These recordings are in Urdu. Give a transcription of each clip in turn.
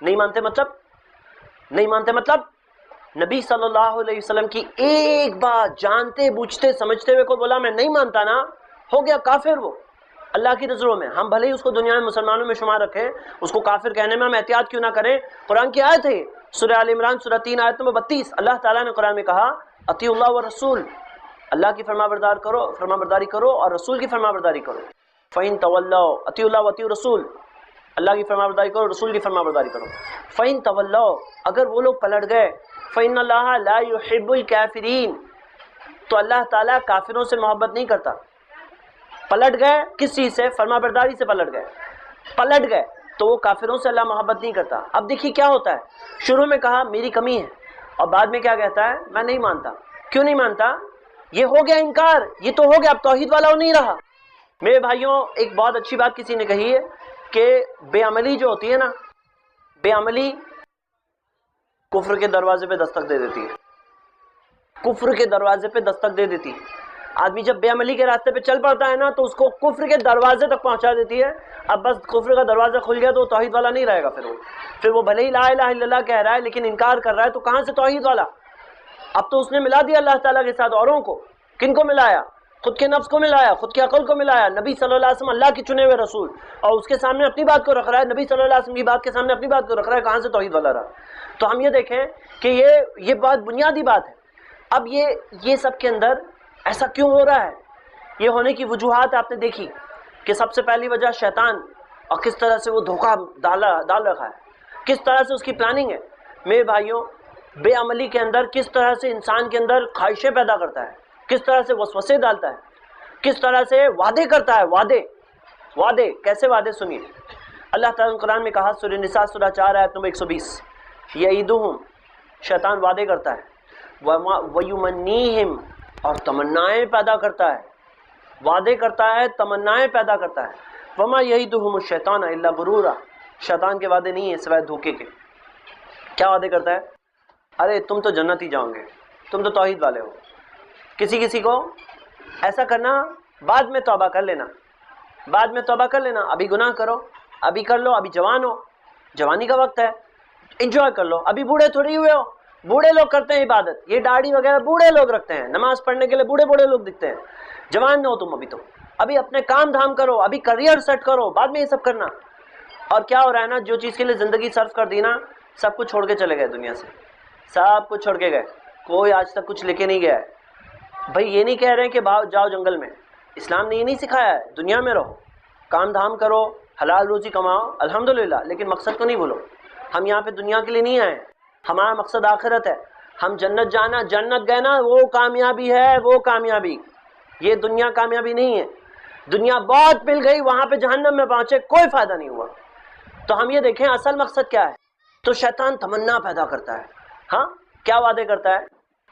نہیں مانتے مطلب نبی صلی اللہ علیہ وسلم کی ایک بات جانتے بوجھتے سمجھتے ہوئے کو بولا میں نہیں مانتا نا، ہو گیا کافر وہ اللہ کی نظروں میں. ہم بھلے ہی اس کو دنیا میں مسلمانوں میں شمار رکھیں، اس کو کافر کہنے میں ہم احتیاط کیوں نہ کریں. قرآن کی آیت ہے سورہ آل عمران سورہ 3 آیت نمبر 32. اللہ تعالیٰ نے قرآن میں کہا اطیعوا اللہ والرسول، اللہ کی فرمانبرداری کرو اور رسول کی فرمانبرداری کرو. فَإِن تَوَلَّوْا اطیعوا اللہ واطیعوا الرسول، اللہ کی فرمانبرداری کرو، رسول کی فرمانبرداری کرو. فَإِن تَوَلَّوْا، اگر وہ لوگ پلٹ گئے، فَإِنَّ اللَّهَ لَا يُحِبُّ الْكَافِرِينَ، تو اللہ تعالیٰ کافروں سے محبت نہیں کرتا. پلٹ گئے کس چیز سے؟ فرمانبرداری سے پلٹ گئے تو وہ کافروں سے اللہ محبت نہیں کرتا. اب دیکھیے کیا ہوتا ہے، شروع میں کہا میری کمی ہے اور بعد میں کیا کہتا ہے؟ میں نہیں مانتا. کیوں نہیں مانتا؟ یہ ہو گیا انکار، یہ تو ہو گیا، اب توحید والا وہ نہیں رہا. میرے بھائیوں ایک بہت اچھی بات کسی نے کہی ہے کہ بے عملی جو ہوتی ہے نا، بے عملی کفر کے دروازے پہ دستک دے دیتی ہے. کفر کے دروازے پہ دستک دے دیتی ہے. آدمی جب بے عملی کے راستے پہ چل پڑتا ہے نا تو اس کو کفر کے دروازے تک پہنچا دیتی ہے. اب بس کفر کا دروازہ کھل گیا تو وہ توحید والا نہیں رہے گا. پھر وہ بھلے ہی لا الہ الا اللہ کہہ رہا ہے لیکن انکار کر رہا ہے، تو کہاں سے توحید والا؟ اب تو اس نے ملا دیا اللہ تعالیٰ کے ساتھ اوروں کو. کن کو ملایا؟ خود کے نفس کو ملایا، خود کی عقل کو ملایا. نبی صلی اللہ علیہ وسلم اللہ کے چنے ہوئے رسول، اور اس کے سامنے اپنی بات کو رکھ رہا ہے. نبی صلی اللہ علیہ وسلم کی بات کے سامنے اپنی بات کو رکھ رہا ہے. کہاں سے توحید والا رہا؟ تو ہم یہ دیکھیں کہ یہ بات بنیادی بات ہے. اب یہ سب کے اندر ایسا کیوں ہو رہا ہے؟ یہ ہونے کی وجوہات آپ نے دیکھی کہ سب سے پہلی وجہ شیطان، اور کس طرح سے وہ دھوکہ ڈال رکھا ہے، کس طرح سے اس کی پلاننگ ہے. میرے بھائیوں بے عملی کے اندر کس طرح سے انسان کے اندر خواہشیں پیدا کرتا ہے، کس طرح سے وسوسے ڈالتا ہے، کس طرح سے وعدے کرتا ہے. وعدے کیسے وعدے؟ سنیے اللہ تعالیٰ نے قرآن میں کہا سورہ نساء سورہ 4 آیت نمبر 120، یعیدہم، شیطان وعدے کرتا ہے، ویمنیہم، اور تمنائیں پیدا کرتا ہے. وعدے کرتا ہے، تمنائیں پیدا کرتا ہے. وما یعیدہم الشیطان الا غرورا، شیطان کے وعدے نہیں ہیں سوائے دھوکے کے. کیا وعدے کرتا ہے؟ ارے تم تو جنت ہی جاؤ گے، تم تو توحید والے ہو. کسی کو ایسا کرنا، بعد میں توبہ کر لینا، ابھی گناہ کرو، ابھی کر لو، ابھی جوان ہو، جوانی کا وقت ہے، انجوائے کر لو، ابھی بوڑھے تھوڑی ہوئے ہو. بوڑھے لوگ کرتے ہیں عبادت، یہ داڑھی وغیرہ بوڑھے لوگ رکھتے ہیں، نماز پڑھنے کے لیے بوڑھے لوگ دکھتے ہیں. جوان نہ ہو تم، ابھی اپنے کام دھام کرو، ابھی کریئر سیٹ کرو، بعد میں یہ سب کرنا. اور کیا ہو رہا ہے نا، جو چیز کے لیے زندگی صرف کر دی نا، سب کچھ چھوڑ کے چلے گئے دنیا سے، سب کچھ چھوڑ کے گئے. کوئی آج تک کچھ لے کے نہیں گیا ہے. بھائی یہ نہیں کہہ رہے ہیں کہ جاؤ جنگل میں، اسلام نے یہ نہیں سکھایا ہے. دنیا میں رہو، کام دھام کرو، حلال روزی کماؤ الحمدللہ، لیکن مقصد کو نہیں بھولو. ہم یہاں پہ دنیا کے لیے نہیں آئے ہیں، ہمارا مقصد آخرت ہے. ہم جنت جانا، جنت گئے نا، وہ کامیابی ہے، وہ کامیابی. یہ دنیا کامیابی نہیں ہے. دنیا بہت مل گئی، وہاں پہ جہنم میں پہنچے کوئی فائدہ نہیں ہوا. تو ہم یہ دیکھیں اصل مقصد کیا ہے. تو شیطان تمنا پیدا کرتا ہے. ہاں کیا وعدے کرتا ہے؟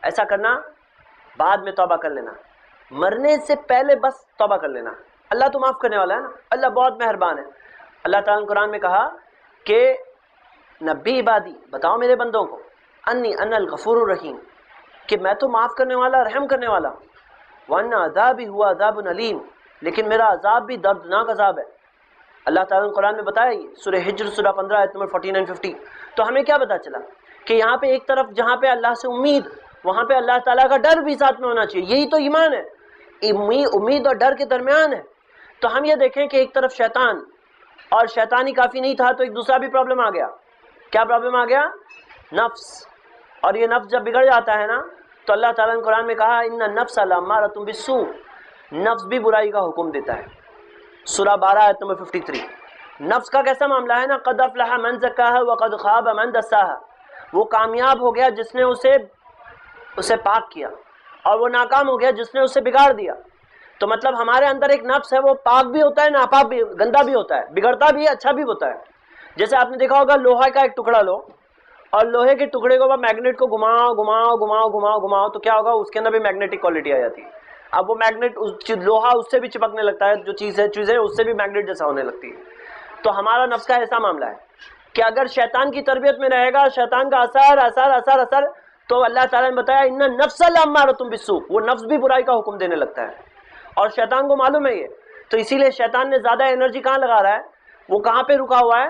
ایسا کرنا، بعد میں توبہ کر لینا، مرنے سے پہلے بس توبہ کر لینا. اللہ تو معاف کرنے والا ہے نا، اللہ بہت مہربان ہے. اللہ تعالیٰ نے قرآن میں کہا کہ نبی عبادی، بتاؤ میرے بندوں کو، انی انا الغفور الرحیم، کہ میں تو معاف کرنے والا، رحم کرنے والا ہوں. وان عذابی ہوا عذاب علیم، لیکن میرا عذاب بھی دردناک عذاب ہے. اللہ تعالیٰ نے قرآن میں بتایا یہ سورہ ہجر سورہ 15 آیت نمبر 49-50. تو ہمیں کیا پتا چلا کہ یہاں پہ ایک طرف جہاں پہ اللہ سے امید، وہاں پہ اللہ تعالیٰ کا ڈر بھی ساتھ میں ہونا چاہیے. یہی تو ایمان ہے، امید اور ڈر کے درمیان ہے. تو ہم یہ دیکھیں کہ ایک طرف شیطان، اور شیطان ہی کافی نہیں تھا تو ایک دوسرا بھی پرابلم آ گیا. کیا پرابلم آ گیا؟ نفس. اور یہ نفس جب بگڑ جاتا ہے نا تو اللہ تعالیٰ نے قرآن میں کہا ان النفس لامارۃ بالسوء، نفس بھی برائی کا حکم دیتا ہے. سورہ 12 آیت نمبر 53. نفس کا کیسا معاملہ ہے نا، قد افلح من زکاہا وقد خاب من دساہا. وہ کامیاب ہو گیا جس نے اسے پاک کیا، اور وہ ناکام ہو گیا جس نے اسے بگاڑ دیا. تو مطلب ہمارے اندر ایک نفس ہے، وہ پاک بھی ہوتا ہے، ناپاک بھی، گندا بھی ہوتا ہے، بگڑتا بھی ہے، اچھا بھی ہوتا ہے. جیسے آپ نے دیکھا ہوگا لوہا کا ایک ٹکڑا لو اور لوہے کے ٹکڑے کو میگنیٹ کو گھماؤ تو کیا ہوگا، اس کے اندر بھی میگنیٹک کوالٹی آ جاتی ہے. اب وہ میگنیٹ لوہا اس سے بھی چپکنے لگتا ہے، جو چیزیں اس سے بھی میگنیٹ جیسا ہونے لگتی ہے. تو ہمارا نفس کا ایسا معاملہ ہے کہ اگر شیطان کی تربیت میں رہے گا، شیطان کا اثر تو اللہ تعالیٰ نے بتایا ان النفس لامارۃ بالسوء، وہ نفس بھی برائی کا حکم دینے لگتا ہے. اور شیطان کو معلوم ہے یہ، تو اسی لیے شیطان نے زیادہ انرجی کہاں لگا رہا ہے، وہ کہاں پہ رکا ہوا ہے،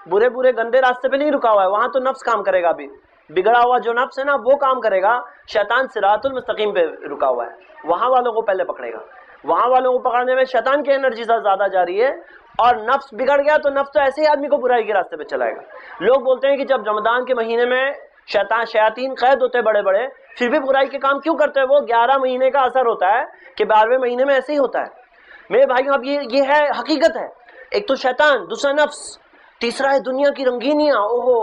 برے برے گندے راستے پہ نہیں رکا ہوا ہے، وہاں تو نفس کام کرے گا، بھی بگڑا ہوا جو نفس ہے نا وہ کام کرے گا. شیطان صراط المستقیم پہ رکا ہوا ہے، وہاں والوں کو پہلے پکڑے گا. وہاں والوں کو پکڑنے میں شیطان کی انرجی زیادہ جا رہی ہے، اور نفس بگڑ گیا تو نفس تو ایسے ہی آدمی کو برائی کے راستے پہ چلائے گا. لوگ بولتے ہیں کہ جب رمضان کے مہینے میں شیاطین قید ہوتے بڑے بڑے، پھر بھی برائی کے کام کیوں کرتے ہیں؟ وہ 11 مہینے کا اثر ہوتا ہے کہ 12ویں مہینے میں ایسے ہی ہوتا ہے. میرے بھائیوں اب یہ ہے حقیقت ہے. ایک تو شیطان، دوسرا نفس، تیسرا ہے دنیا کی رنگینیاں. اوہو،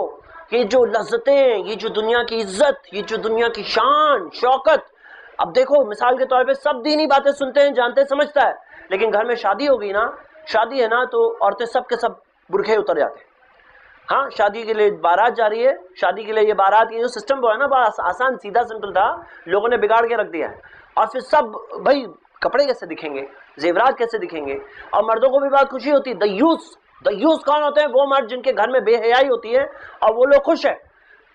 یہ جو لذتیں، یہ جو دنیا کی عزت، یہ جو دنیا کی شان شوکت. اب دیکھو مثال کے طور پہ سب دینی باتیں سنتے ہیں، جانتے ہیں، سمجھتا ہے، لیکن گھر میں شادی ہوگی نا، شادی ہے نا، تو عورتیں سب کے سب برقعے اتر جاتے ہیں. ہاں، شادی کے لیے بارات جا رہی ہے، شادی کے لیے یہ بارات، یہ جو سسٹم وہ ہے نا بڑا آسان سیدھا سمپل تھا، لوگوں نے بگاڑ کے رکھ دیا ہے. اور پھر سب بھائی کپڑے کیسے دکھیں گے، زیورات کیسے دکھیں گے. اور مردوں کو بھی بات خوشی ہوتی ہے. دیوس کون ہوتے ہیں؟ وہ مرد جن کے گھر میں بے حیائی ہوتی ہے اور وہ لوگ خوش ہیں.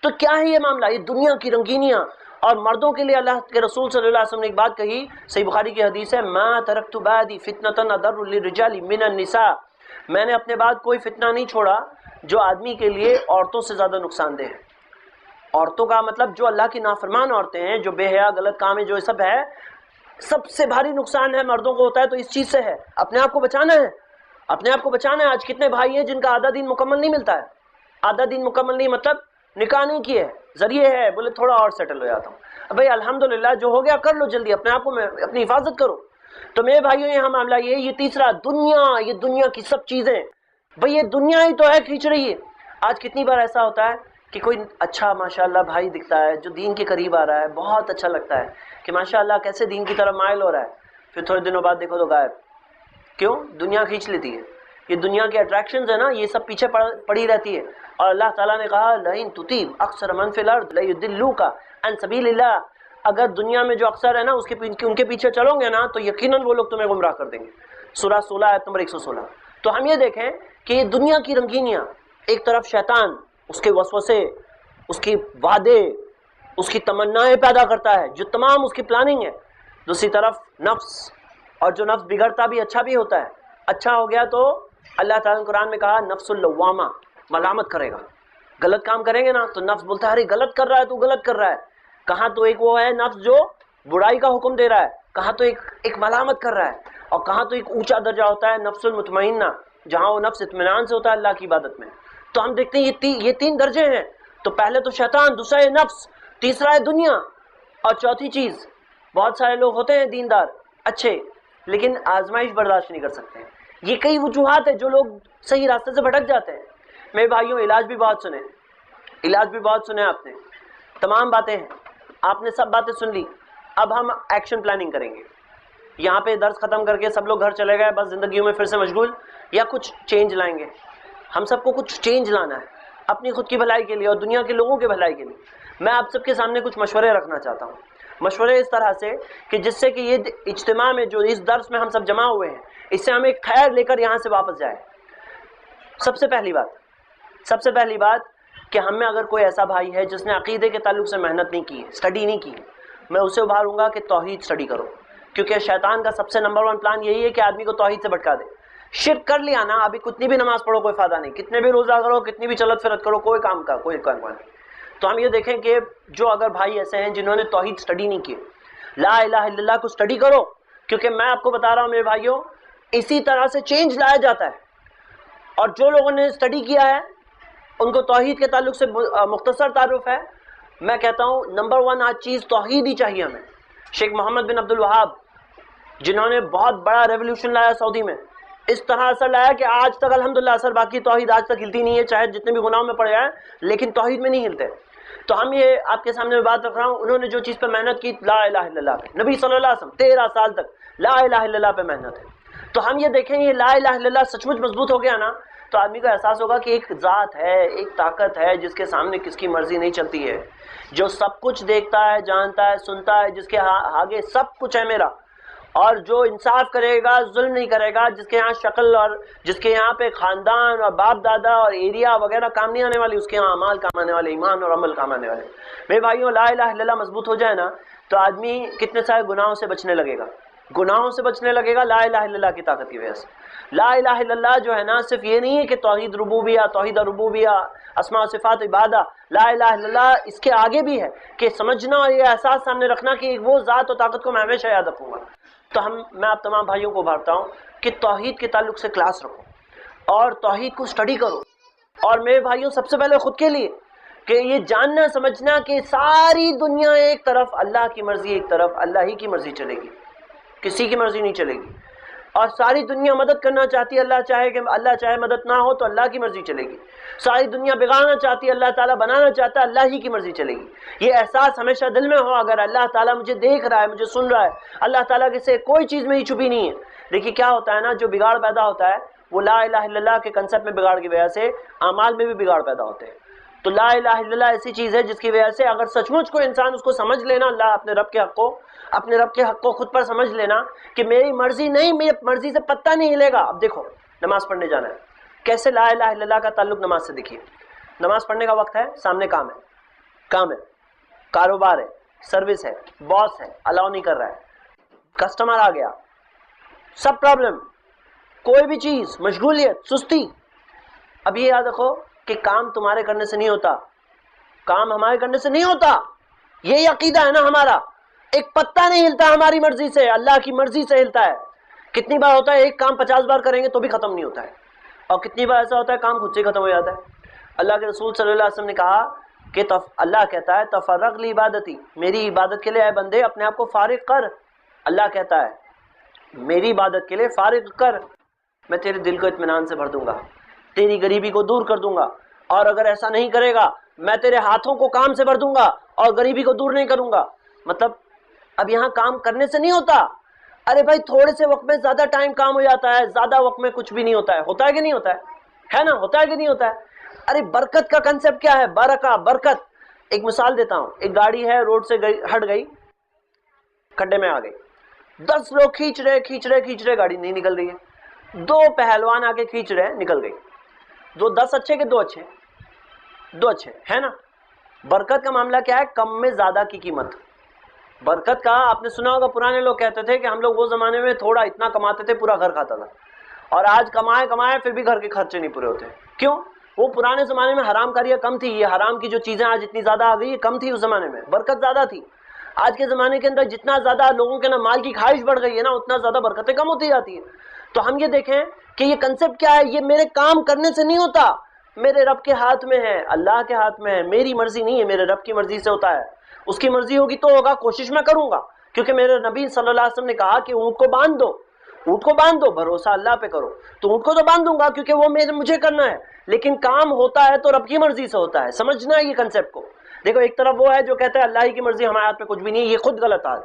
تو کیا ہے یہ معاملہ؟ یہ دنیا کی رنگینیاں. اور مردوں کے لیے اللہ کے رسول صلی اللہ علیہ وسلم نے ایک بات کہی، صحیح بخاری کی حدیث ہے، ما ترکت بعدی فتنۃ اضر للرجال من النساء. میں نے اپنے بعد کوئی فتنہ نہیں چھوڑا جو آدمی کے لیے عورتوں سے زیادہ نقصان دہ ہے. عورتوں کا مطلب جو اللہ کی نافرمان عورتیں ہیں، جو بے حیا، غلط کام ہے، جو سب ہے، سب سے بھاری نقصان ہے مردوں کو ہوتا ہے. تو اس چیز سے ہے، اپنے آپ کو بچانا ہے، اپنے آپ کو بچانا ہے. آج کتنے بھائی ہیں جن کا آدھا دین مکمل نہیں ملتا ہے. آدھا دین مکمل نہیں مطلب نکاح نہیں کیے، ذریعے ہے، بولے تھوڑا اور سیٹل ہو جاتا ہوں. بھائی الحمدللہ جو ہو گیا کر لو جلدی، اپنے آپ کو اپنی حفاظت کرو. تو میرے بھائیوں یہاں معاملہ یہ تیسرا دنیا، یہ دنیا کی سب چیزیں. بھئی یہ دنیا ہی تو ہے کھینچ رہی ہے. آج کتنی بار ایسا ہوتا ہے کہ کوئی اچھا ماشاءاللہ بھائی دکھتا ہے جو دین کے قریب آ رہا ہے، بہت اچھا لگتا ہے کہ ماشاءاللہ کیسے دین کی طرف مائل ہو رہا ہے، پھر تھوڑے دنوں بعد دیکھو تو غائب. کیوں؟ دنیا کھینچ لیتی ہے. یہ دنیا کے اٹریکشنز ہیں نا، یہ سب پیچھے پڑی رہتی ہے. اور اللہ تعالیٰ نے کہا لئن تطیع اکثر من فی الارض لیضلوک عن سبیل اللہ. اگر دنیا میں جو اکثر ہے نا ان کے پیچھے چلو گے نا تو یقیناً وہ لوگ تمہیں گمراہ کر دیں گے. سورہ 16 آیت نمبر 116. تو ہم یہ دیکھیں کہ یہ دنیا کی رنگینیاں، ایک طرف شیطان اس کے وسوسے، اس کی وعدے، اس کی تمنائیں پیدا کرتا ہے جو تمام اس کی پلاننگ ہے. دوسری طرف نفس، اور جو نفس بگڑتا بھی اچھا بھی ہوتا ہے. اچھا ہو گیا تو اللہ تعالیٰ نے قرآن میں کہا نفس اللوامہ، ملامت کرے گا. غلط کام کریں گے نا تو نفس بولتا ہے ارے غلط کر رہا ہے تو غلط کر رہا ہے. کہاں تو ایک وہ ہے نفس جو برائی کا حکم دے رہا ہے، کہاں تو ایک ملامت کر رہا ہے، اور کہاں تو ایک اونچا درجہ ہوتا ہے نفس المطمئنہ، جہاں وہ نفس اطمینان سے ہوتا ہے اللہ کی عبادت میں. تو ہم دیکھتے ہیں یہ تین درجے ہیں. تو پہلے تو شیطان، دوسرا ہے نفس، تیسرا ہے دنیا، اور چوتھی چیز بہت سارے لوگ ہوتے ہیں دیندار اچھے لیکن آزمائش برداشت نہیں کر سکتے ہیں. یہ کئی وجوہات ہیں جو لوگ صحیح راستے سے بھٹک جاتے ہیں. میرے بھائیوں علاج بھی بہت سنے آپ نے، تمام باتیں ہیں، آپ نے سب باتیں سن لی. اب ہم ایکشن پلاننگ کریں گے. یہاں پہ درس ختم کر کے سب لوگ گھر چلے گئے، بس زندگیوں میں پھر سے مشغول، یا کچھ چینج لائیں گے؟ ہم سب کو کچھ چینج لانا ہے اپنی خود کی بھلائی کے لیے اور دنیا کے لوگوں کے بھلائی کے لیے. میں آپ سب کے سامنے کچھ مشورے رکھنا چاہتا ہوں. مشورے اس طرح سے کہ جس سے کہ یہ اجتماع میں جو اس درس میں ہم سب جمع ہوئے ہیں، اس سے ہمیں خیر لے کر یہاں سے واپس جائے. سب سے پہلی بات کہ ہم میں اگر کوئی ایسا بھائی ہے جس نے عقیدے کے تعلق سے محنت نہیں کی ہے، اسٹڈی نہیں کی ہے، میں اسے ابھاروں گا کہ توحید اسٹڈی کرو. کیونکہ شیطان کا سب سے نمبر 1 پلان یہی ہے کہ آدمی کو توحید سے بھٹکا دے. شرک کر لیا نا، ابھی کتنی بھی نماز پڑھو کوئی فائدہ نہیں، کتنے بھی روزہ کرو، کتنی بھی چلت فرت کرو، کوئی کام نہیں. تو ہم یہ دیکھیں کہ جو اگر بھائی ایسے ہیں جنہوں نے توحید اسٹڈی نہیں کی، لا الہ الا اللہ کو اسٹڈی کرو. کیونکہ میں آپ کو بتا رہا ہوں میرے بھائیوں، اسی طرح سے چینج لایا جاتا ہے. اور جو لوگوں نے اسٹڈی کیا ہے ان کو توحید کے تعلق سے مختصر تعارف ہے. میں کہتا ہوں نمبر 1 آج چیز توحید ہی چاہیے ہمیں. شیخ محمد بن عبد الوہاب جنہوں نے بہت بڑا ریولوشن لایا سعودی میں، اس طرح اثر لایا کہ آج تک الحمدللہ اثر باقی، توحید آج تک ہلتی نہیں ہے، چاہے جتنے بھی گناہوں میں پڑے جائیں لیکن توحید میں نہیں ہلتے. تو ہم یہ آپ کے سامنے میں بات رکھ رہا ہوں، انہوں نے جو چیز پہ محنت کی لا الہ الا اللہ پہ، نبی صلی اللہ علیہ وسلم 13 سال تک لا الہ الا اللہ پہ محنت ہے. تو ہم یہ دیکھیں یہ لا الہ الا اللہ سچ مچ مضبوط ہو گیا نا تو آدمی کو احساس ہوگا کہ ایک ذات ہے، ایک طاقت ہے جس کے سامنے کس کی مرضی نہیں چلتی ہے، جو سب کچھ دیکھتا ہے، جانتا ہے، سنتا ہے، جس کے آگے سب کچھ ہے میرا، اور جو انصاف کرے گا، ظلم نہیں کرے گا، جس کے یہاں شکل اور جس کے یہاں پہ خاندان اور باپ دادا اور ایریا وغیرہ کام نہیں آنے والی، اس کے یہاں اعمال کام آنے والے، ایمان اور عمل کام آنے والے. میرے بھائیوں لا الہ الا اللہ مضبوط ہو جائے نا تو آدمی کتنے سارے گناہوں سے بچنے لگے گا. گناہوں سے بچنے لگے گا لا الہ الا اللہ کی طاقت کی وجہ سے۔ لا الہ الا اللہ جو ہے نا صرف یہ نہیں ہے کہ توحید ربوبیہ، توحید ربوبیہ، اسماء و صفات عبادہ، لا الہ الا اللہ اس کے آگے بھی ہے کہ سمجھنا اور یہ احساس سامنے رکھنا کہ وہ ذات و طاقت کو میں ہمیشہ یاد رکھوں گا۔ تو میں آپ تمام بھائیوں کو ابھارتا ہوں کہ توحید کے تعلق سے کلاس رکھو اور توحید کو اسٹڈی کرو، اور میرے بھائیوں سب سے پہلے خود کے لیے کہ یہ جاننا سمجھنا کہ ساری دنیا ایک طرف، اللہ کی مرضی ایک طرف، اللہ ہی کی مرضی چلے گی، کسی کی مرضی نہیں چلے گی، اور ساری دنیا مدد کرنا چاہتی ہے، اللہ چاہے کہ اللہ چاہے مدد نہ ہو تو اللہ کی مرضی چلے گی، ساری دنیا بگاڑنا چاہتی ہے، اللہ تعالیٰ بنانا چاہتا ہے، اللہ ہی کی مرضی چلے گی۔ یہ احساس ہمیشہ دل میں ہو، اگر اللہ تعالیٰ مجھے دیکھ رہا ہے، مجھے سن رہا ہے، اللہ تعالیٰ کے سے کوئی چیز میری چھپی نہیں ہے۔ دیکھیے کیا ہوتا ہے نا، جو بگاڑ پیدا ہوتا ہے وہ لا الہ الا اللہ کے کنسپٹ میں بگاڑ کی وجہ سے اعمال میں بھی بگاڑ پیدا ہوتے ہیں۔ تو لا الہ الا اللہ ایسی چیز ہے جس کی وجہ سے اگر سچ مچ کو انسان اس کو سمجھ لینا، اللہ اپنے رب کے حق کو خود پر سمجھ لینا کہ میری مرضی نہیں، میری مرضی سے پتہ نہیں ہلے گا۔ اب دیکھو نماز پڑھنے جانا ہے، کیسے لا الہ الا اللہ کا تعلق نماز سے؟ دیکھیے نماز پڑھنے کا وقت ہے، سامنے کام ہے، کاروبار ہے، سروس ہے، باس ہے، الاؤ نہیں کر رہا ہے، کسٹمر آ گیا، سب پرابلم، کوئی بھی چیز، مشغولیت، سستی۔ اب یہ یاد رکھو کہ کام تمہارے کرنے سے نہیں ہوتا، کام ہمارے کرنے سے نہیں ہوتا، یہی عقیدہ ہے نا ہمارا۔ ایک پتہ نہیں ہلتا ہماری مرضی سے، اللہ کی مرضی سے ہلتا ہے۔ کتنی بار ہوتا ہے ایک کام 50 بار کریں گے تو بھی ختم نہیں ہوتا ہے، اور کتنی بار ایسا ہوتا ہے کام خود سے ختم ہو جاتا ہے۔ اللہ کے رسول صلی اللہ علیہ وسلم نے کہا کہ اللہ کہتا ہے تفرغ لی عبادتی، میری عبادت کے لیے اے بندے اپنے آپ کو فارغ کر۔ اللہ کہتا ہے میری عبادت کے لیے فارغ کر، میں تیرے دل کو اطمینان سے بھر دوں گا، تیری غریبی کو دور کر دوں گا، اور اگر ایسا نہیں کرے گا میں تیرے ہاتھوں کو کام سے بھر دوں گا اور غریبی کو دور نہیں کروں گا۔ مطلب اب یہاں کام کرنے سے نہیں ہوتا، ارے بھائی تھوڑے سے وقت میں زیادہ ٹائم کام ہو جاتا ہے، زیادہ وقت میں کچھ بھی نہیں ہوتا ہے، ہوتا ہے کہ نہیں ہوتا ہے نا، ہوتا ہے کہ نہیں ہوتا ہے؟ ارے برکت کا کنسپٹ کیا ہے؟ برکت۔ ایک مثال دیتا ہوں، ایک گاڑی ہے روڈ سے ہٹ گئی، کھڈے میں آ گئی، 10 لوگ کھینچ رہے، گاڑی نہیں نکل رہی ہے، 2 پہلوان آ کے کھینچ رہے ہیں، نکل گئی۔ 10 اچھے کہ 2 اچھے؟ 2 اچھے ہے نا۔ برکت کا معاملہ کیا ہے؟ کم میں زیادہ کی قیمت۔ برکت کا آپ نے سنا ہوگا، پرانے لوگ کہتے تھے کہ ہم لوگ وہ زمانے میں تھوڑا اتنا کماتے تھے پورا گھر کھاتا تھا، اور آج کمائے پھر بھی گھر کے خرچے نہیں پورے ہوتے۔ کیوں؟ وہ پرانے زمانے میں حرام کاریاں کم تھی، یہ حرام کی جو چیزیں آج اتنی زیادہ آ گئی یہ کم تھی، اس زمانے میں برکت زیادہ تھی۔ آج کے زمانے کے اندر جتنا زیادہ لوگوں کے نا مال کی خواہش بڑھ گئی ہے نا، اتنا زیادہ برکتیں کم ہوتی جاتی ہیں۔ تو ہم یہ دیکھیں کہ یہ کنسپٹ کیا ہے، یہ میرے کام کرنے سے نہیں ہوتا، میرے رب کے ہاتھ میں ہے، اللہ کے ہاتھ میں ہے، میری مرضی نہیں ہے، میرے رب کی مرضی سے ہوتا ہے۔ اس کی مرضی ہوگی تو ہوگا، کوشش میں کروں گا، کیونکہ میرے نبی صلی اللہ علیہ وسلم نے کہا کہ اونٹ کو باندھ دو، بھروسہ اللہ پہ کرو، تو اونٹ کو تو باندھ دوں گا کیونکہ وہ مجھے کرنا ہے، لیکن کام ہوتا ہے تو رب کی مرضی سے ہوتا ہے۔ سمجھنا ہے یہ کنسپٹ کو۔ دیکھو ایک طرف وہ ہے جو کہتا ہے اللہ ہی کی مرضی، ہمارے ہاتھ میں کچھ بھی نہیں، یہ خود غلط ہے،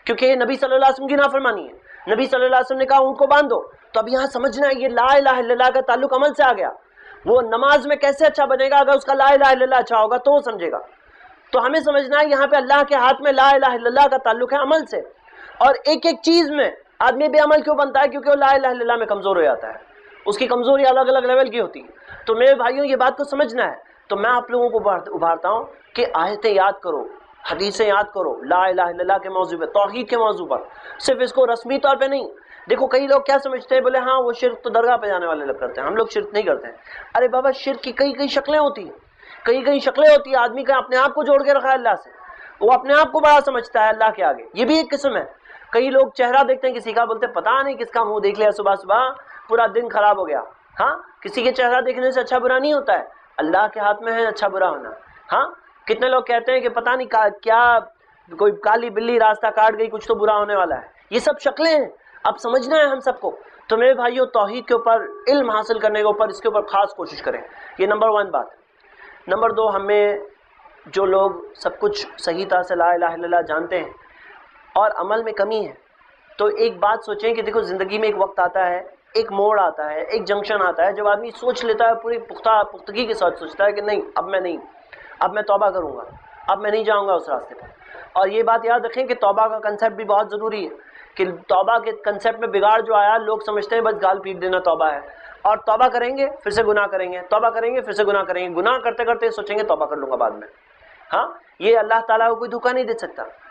کیونکہ یہ نبی صلی اللہ علیہ وسلم کی نافرمانی ہے۔ نبی صلی اللہ علیہ وسلم نے کہا اونٹ کو باندھ دو، تو اب یہاں سمجھنا ہے یہ لا الہ الا اللہ کا تعلق عمل سے آ گیا۔ وہ نماز میں کیسے اچھا بنے گا؟ اگر اس کا لا الہ الا اللہ اچھا ہوگا تو وہ سمجھے گا۔ تو ہمیں سمجھنا ہے یہاں پہ اللہ کے ہاتھ میں لا الہ الا اللہ کا تعلق ہے عمل سے، اور ایک ایک چیز میں آدمی بے عمل کیوں بنتا ہے؟ کیونکہ وہ لا الہ الا اللہ میں کمزور ہو جاتا ہے، اس کی کمزوری الگ الگ لیول کی ہوتی ہے۔ تو میرے بھائیوں یہ بات کو سمجھنا ہے۔ تو میں آپ لوگوں کو ابھارتا ہوں کہ آیتیں یاد کرو، حدیثیں یاد کرو، لا الہ الا اللہ کے موضوع پر، توحید کے موضوع پر، صرف اس کو رسمی طور پہ نہیں۔ دیکھو کئی لوگ کیا سمجھتے ہیں، بولے ہاں وہ شرک تو درگاہ پہ جانے والے لوگ کرتے ہیں، ہم لوگ شرک نہیں کرتے ہیں۔ ارے بابا شرک کی کئی شکلیں ہوتی ہیں، کئی شکلیں ہوتی ہیں۔ آدمی کا اپنے آپ کو جوڑ کے رکھا ہے اللہ سے، وہ اپنے آپ کو بڑا سمجھتا ہے اللہ کے آگے، یہ بھی ایک قسم ہے۔ کئی لوگ چہرہ دیکھتے ہیں کسی کا، بولتے پتہ نہیں کس کا منہ دیکھ لیا صبح پورا دن خراب ہو گیا۔ ہاں کسی کے چہرہ دیکھنے سے اچھا برا نہیں ہوتا ہے، اللہ کے ہاتھ میں ہے اچھا برا ہونا۔ ہاں کتنے لوگ کہتے ہیں کہ پتہ نہیں کیا کوئی کالی بلی راستہ کاٹ گئی، کچھ تو برا ہونے والا ہے۔ یہ سب شکلیں ہیں، اب سمجھنا ہے ہم سب کو۔ تو میرے بھائیوں توحید کے اوپر علم حاصل کرنے کے اوپر اس کے اوپر خاص کوشش کریں، یہ نمبر 1 بات۔ نمبر 2، ہمیں جو لوگ سب کچھ صحیح طرح سے لا الہ الا اللہ جانتے ہیں اور عمل میں کمی ہے، تو ایک بات سوچیں کہ دیکھو زندگی میں ایک وقت آتا ہے، ایک موڑ آتا ہے، ایک جنکشن آتا ہے، جب آدمی سوچ لیتا ہے پوری پختگی کے ساتھ سوچتا ہے کہ نہیں اب میں توبہ کروں گا، اب میں نہیں جاؤں گا اس راستے پر۔ اور یہ بات یاد رکھیں کہ توبہ کا کنسیپٹ بھی بہت ضروری ہے، کہ توبہ کے کنسیپٹ میں بگاڑ جو آیا، لوگ سمجھتے ہیں بس گال پیٹ دینا توبہ ہے، اور توبہ کریں گے پھر سے گناہ کریں گے، توبہ کریں گے پھر سے گناہ کریں گے، گناہ کرتے کرتے سوچیں گے توبہ کر لوں گا بعد میں۔ ہاں یہ اللہ تعالیٰ کو کوئی دھوکہ نہیں دے سکتا۔